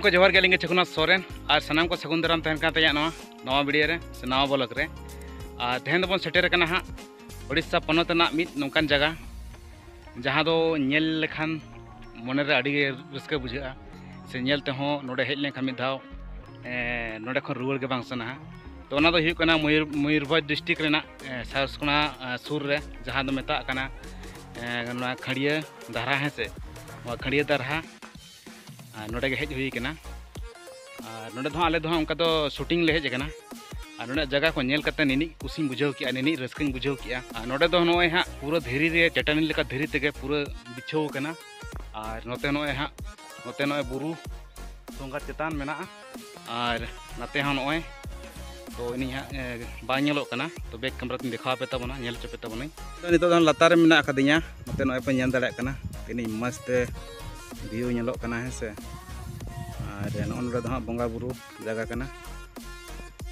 को जोहार के चकुनाथ सोरेन और सामान को सगुन दाराम तहन का नवा वीडियो रे से नवा ब्लॉग रे तेहन दबन सेटेर कना हाँ उड़ीसा पनत मिद नौकान जगह जहाँ दो नेल लेखान मन रे अड़ी रस्का बुझा से नेल तेहों नोडे हेज लेखान मिद धाव नोडे खन रुवाड़ के बांग सना तो ओना दो हुई कना मयूरभंज डिस्ट्रिक्ट रेना सारसकोना सुर रे जहाँ दो मेता कना खड़िया दारा है से खड़िया दारा नोडे हेज हुई कना नोडे दो आले दो उनका तो शूटिंग ले हेज कना नोडे जगह को नेल करते निनी कुसी बुझाव किया निनी रस्किंग बुझाव किया नोडे दो नोए हाँ पूरा धीरे रे चटानी लेका धीरे तेगे पूरा बिछाव कना और नोते नोए हाँ नोते नोए बुरु सोंगा चेतान मेना और नाते हाँ नोए तो इनी हाँ बाय नेलो कना तो बैक कैमरा तीन दिखावा पे तबना नेल चपे तबना तो नितो दो लतार मेना अकदिया नोते नोए पे नेल दाड़े कना इनी मस्त व्यू नेलो कना है से और नोडे दो हाँ बंगा बुरु जगह कना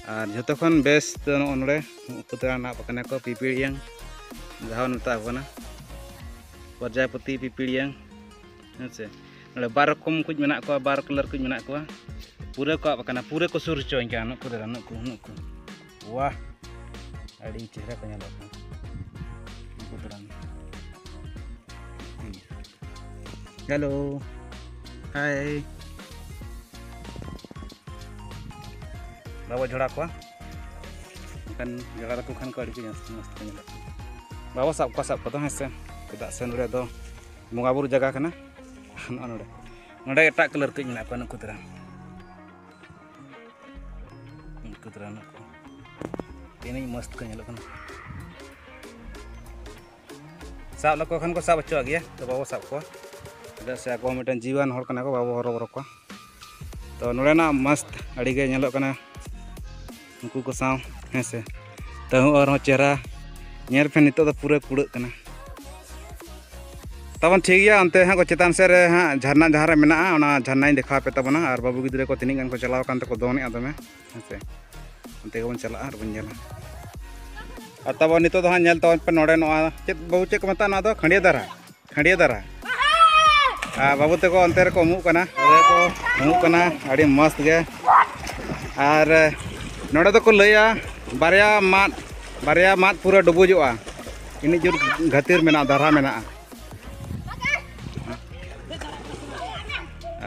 और जो खन बेस्ट नोडे पुतरा ना पकने को पिपिड़ियंग जहाँ नता होना प्रजापति पिपिड़ियंग हेसे नोडे बार रकम कुछ मेना को बार कलर कुछ मेना को पूरे को पकना पूरे को सुर चों क्या नुक दे नुक वाह अड़ी चेहरा को नेलो पुतरा हेलो हाय बाबा जोड़ा को खान जगह को खान को अड़ी मस्त मस्त बाबा सब को तो है से चेदा से नोडे दो बंगा बुरु जगह कना नोडे नोडे एटा कलर कुछ मेना को नुक कुतरा तीन मस्त को नेलो कना साब लको खान को साब अचो गया तो बाबा साब को चेदा से ako मिटन जीवन हर कना को बाबा हरो बरो को तो नोडे ना मस्त अड़ी गे नेलो कना उनको को साव है से तहु और चेहरा नेर पे नितो पूरा कुड़ कना तबन ठीक गया अंते हाँ को चेतान से रे हाँ झरना जहाँ मेना झरना देखा पे तबना और बाबू गिद्रे को तीन गान को चलाव कान को दोने दमे हेसे अंते को बन चला और बन जला और तब नितो हाँ नेल तबन पे नोडे नो चेत बाबू चे को मता ना दो खंडिया दारा बाबू ते को अंते रे को मुक कना अड़ी मस्त गे और नोडे तो को लैया बारिया मात पूरा डुबुजोआ इनी जोर घातिर मेना दारा मेना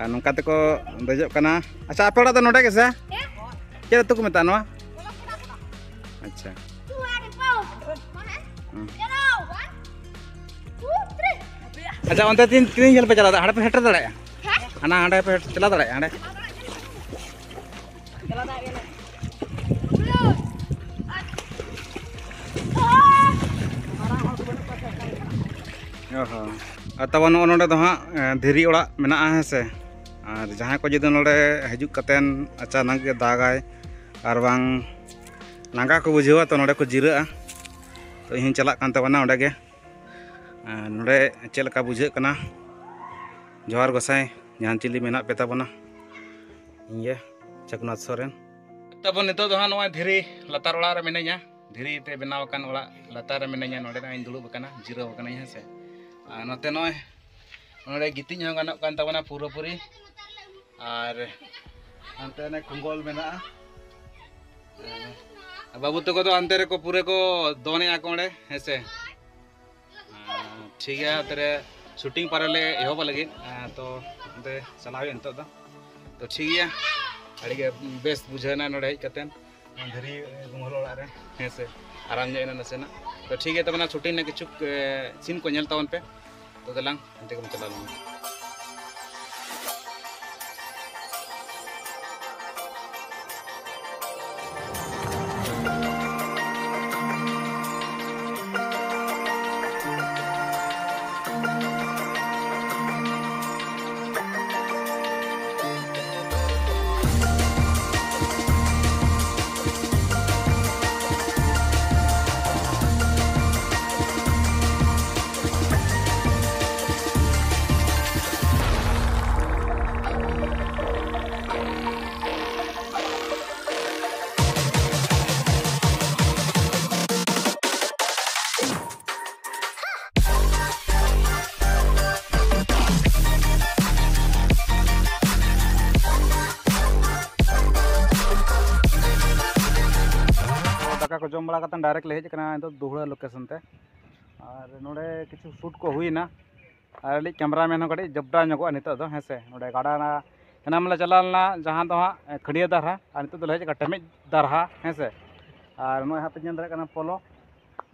नौका तक दजो कना अच्छा आप तो नोडे के से चेद तो को मेता नवा अच्छा अच्छा अंते तीन जल पे चला हाड़े पे हेटर दाड़े हाना हाड़े पे चला दाड़े हाड़े तब नोडे दो हाँ धीरी ओड़ा मेना है से और जहाँ को जुदी नोडे हजूक कतेन अचानक के दागाय और बांग नांगा को बुझावा तो नोडे को जिरा तो इन चला कान तबना ओडे गे नोडे चेलका बुझे कना जोहार गोसाई जहाँ चिली मेना पे तबना ये चकुनाथ सोरेन तब नितो दो हाँ नोआ धीरी लतार ओड़ा रे मिनाया धीरी ते बनाव कान ओड़ा लतार रे मिनाया नोडे ना इन दुड़ुब कना जिराव कना है से नोते नोडे गितिज हो गानोग कान तबना पूरा पूरी और अंते ने कुंगोल मेना बाबू तक तो अंते रे को पूरे को दोने आकोड़े हेसे ठीक है तेरे शूटिंग पर ले एहब लगे तो अंते चलावे नितो तो ठीक है अड़ी के बेस्ट बुझाना नोडे हेज कतेन धरी गुमहल ओड़ा रे हेसे आराम जाइना नसेना तो ठीक है तबना शूटिंग ने किछु सीन को नेल तवन पे तो दलांग अंते को चला लूँ को जम बड़ा कतन डायरेक्ट ले हेज कना तो दुहड़ा लोकेशन ते और नोडे किछु शूट को हुईना और कैमरामैन कड़ी जबड़ा नगो नितो दो हेसे नोडे गाड़ा ना चलालना जहाँ दो हाँ खड़िया दारहा और नितो दो हेज टेमेज दारहा हेसे और नोय हाथ पे कना पोलो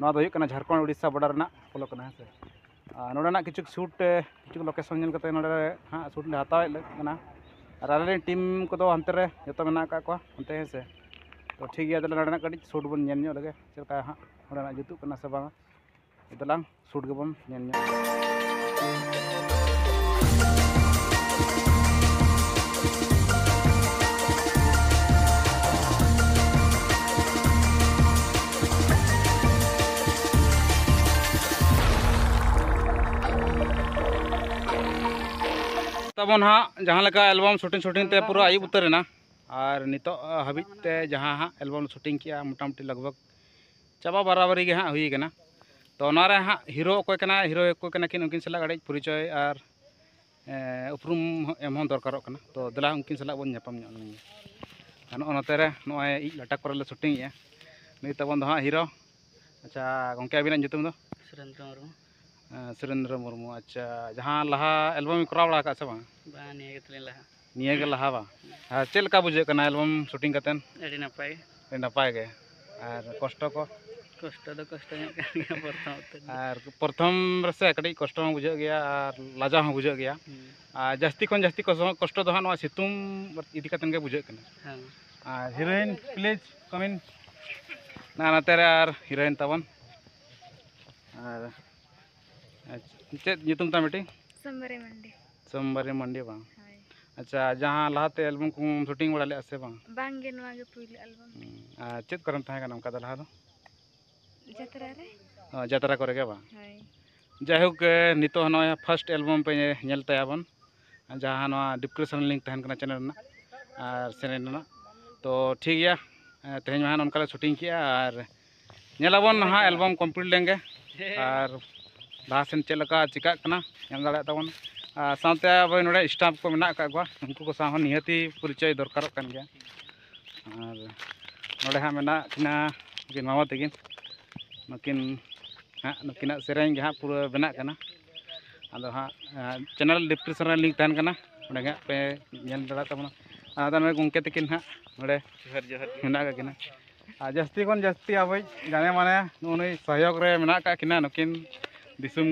नोआ दो हुई झारखंड उड़ीसा बॉर्डर ना पोलो कना हेसे नोडे ना किछु शूट किछु लोकेशन नेल कते नोडे हाँ शूट ले हतावे कना और आले टीम को दो हंते रे जतो मेना का को हंते हेसे तो ठीक गया नोडे ना कड़ी शूट बन नेल लगे चलका हाँ नोडे ना जुतु कना से बांगा इतलांग शूट गेबन नेल तबन हाँ जहाँ लगा एल्बम शूटिंग ते पूरा आयुब उतरना और नितो हाबिते जहाँ हाँ एल्बम शूटिंग किया मोटामुटी लगभग चाबा बराबरी के हाँ हुई कना तो नारे हाँ हीरो कोई कना हीरो कोई कना किन उनकिन सला गाड़ी परिचय और उपरूम एम दरकारों कना तो दला उनकिन सला बन नापाम नोते रे नोय इ लाटा करे शूटिंग या नि तबन हाँ हीरो अच्छा गंके अबिना जुतुम दो सुरेंद्र मुर्मू अच्छा जहाँ लहा एल्बम कराव बड़ा से बांग निया के लहा बा चल का बुझे कना एल्बम शूटिंग कतन नपाय के और कष्ट को और प्रथम से कड़ी कष्ट बुझे गया और लाजा हो बुझे गया और जास्ती खन जास्ती कष्ट दो हाँ सितुम इदी कतन के बुझे कना और हीरोइन प्लीज कमिन ना नाते और हीरोइन तबन और चेत ᱧᱩᱛᱩᱢ ता बेटी सोमवारी मंडी बांग अच्छा जहाँ लाते एल्बम को शूटिंग बड़ा ले से बांग बांगे नवा के पहले एल्बम चेत करन था का नमका दलहा दो जतरा रे जतरा करे के बा जायहुक नितो नया फर्स्ट एल्बम पे नेल तायाबन जहाँ नवा डिस्क्रिप्शन लिंक तहन कना चैनल ना और चैनल ना तो ठीक गया तेहन में उनका शूटिंग किया और नेलाबन हाँ एल्बम कंप्लीट लेंगे और लासेन चलका चिका दाड़ा तबन साथ नोड़े स्टाफ को मेना का उनको को साथ निहती परिचय दरकार गया और नोड़े हाँ मेना किना मामा तकिन नकिन हाँ नुकिन सेरें हाँ पूरा बना अदो हाँ चैनल डिस्क्रिप्शन लिंक तहन हाँ पे दाड़ा तबना अदा गंके तकिन हाँ नोड़े मेना किना जास्ती खन जास्ती अब जाने माने नुई सहयोग रे मेना किना नुकिन दिसुम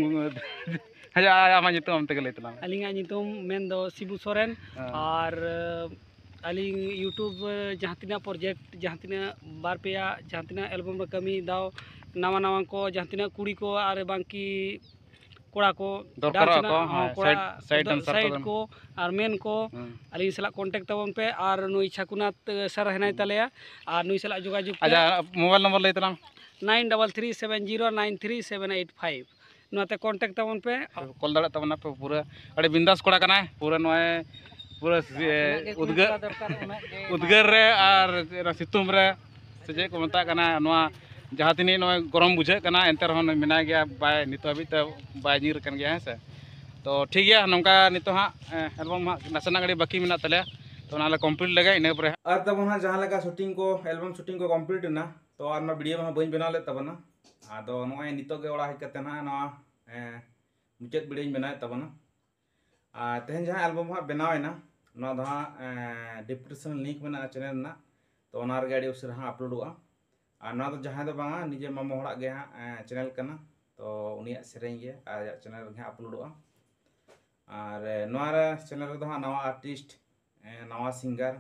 आमा नितुम तक लेतला अलिंगा नितुम मेन दो शिबू सोरेन और अलिंग यूट्यूब जहाँ तिना प्रोजेक्ट जहाँ तिना बार पेया जहाँ तिना एल्बम रे कमी दाव नवा नवा को जहाँ तिना कुड़ी को और बाकी कोड़ा को साइड को और मेन को अलिंग सला कांटेक्ट तबन पे और नुई छकुनाथ सर हेनाय तलेया और नुई सला जोगाजोग अच्छा मोबाइल नंबर लेतला 9337093785 नाते कांटेक्ट तबन पे कॉल दाड़ा तबना पे पूरा अड़े बिंदास कोड़ा कना पूरा नोए पूरा उद्गार रे और सितुम रे से जे को मता कना नोआ जहाँ तिनी नोए गरम बुझे कना एंतर हन मेना गया बाय नितो अभी तो बाय जीर कन गया है से तो ठीक गया नोंका नितो हाँ एल्बम हाँ नसना गड़ी बाकी मेना तले तो नाले कंप्लीट लगे इने पर और तब हाँ जहाँ लगा शूटिंग को एल्बम शूटिंग को कंप्लीट ना तो और ना वीडियो में बन बना ले तबना आदो नोए नितो के ओड़ा हेकते ना नोआ मुचाद वीडियो बना तबना तेहन जहाँ एल्बम हाँ बनावेना ना दो हाँ डिस्क्रिप्शन लिंक में चैनल ना तो ओनार गाड़ी उस हाँ अपलोडोगा और ना तो जहाँ दो बांगा निजे मामा होड़ा के हाँ चैनल कना तो उनिया सेरेंग गे चैनल हाँ अपलोडोगा और नोआर चैनल रे दो हाँ नवा आर्टिस्ट नवा सिंगर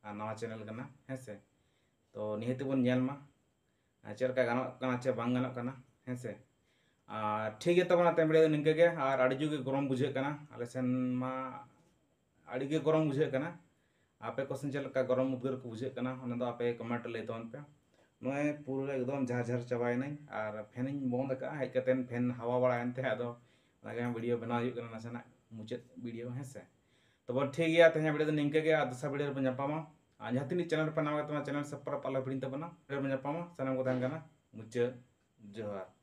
नवा चैनल कना है से तो निहती बन नेलमा चलका गानों कना चे बांग गानों कना है से ठीक है तब वीडियो निंके के और अड़ी जुगे गरम बुझे कना आले सेन मा अड़ी के गरम बुझे कना आपे कोसन चलका गरम उद्गार को बुझे कना ओना दो आपे कमेंट ले तवन पे नोए पूरा एकदम झाझर चबाय नहीं और फैन बंद का हेज कतेन फैन हवा बड़ा एनते आदो वीडियो बना हुई कना नसना मुचाद वीडियो है से तो ठीक गया तेज वीडियो निंके के दसा वीडियो पे नापामा जहाँ तीन चैनल पे नाम चैनल सब्सक्राइब आला हिड़ी तबना वीडियो पे नापामा सनम को मुचाद जोहार।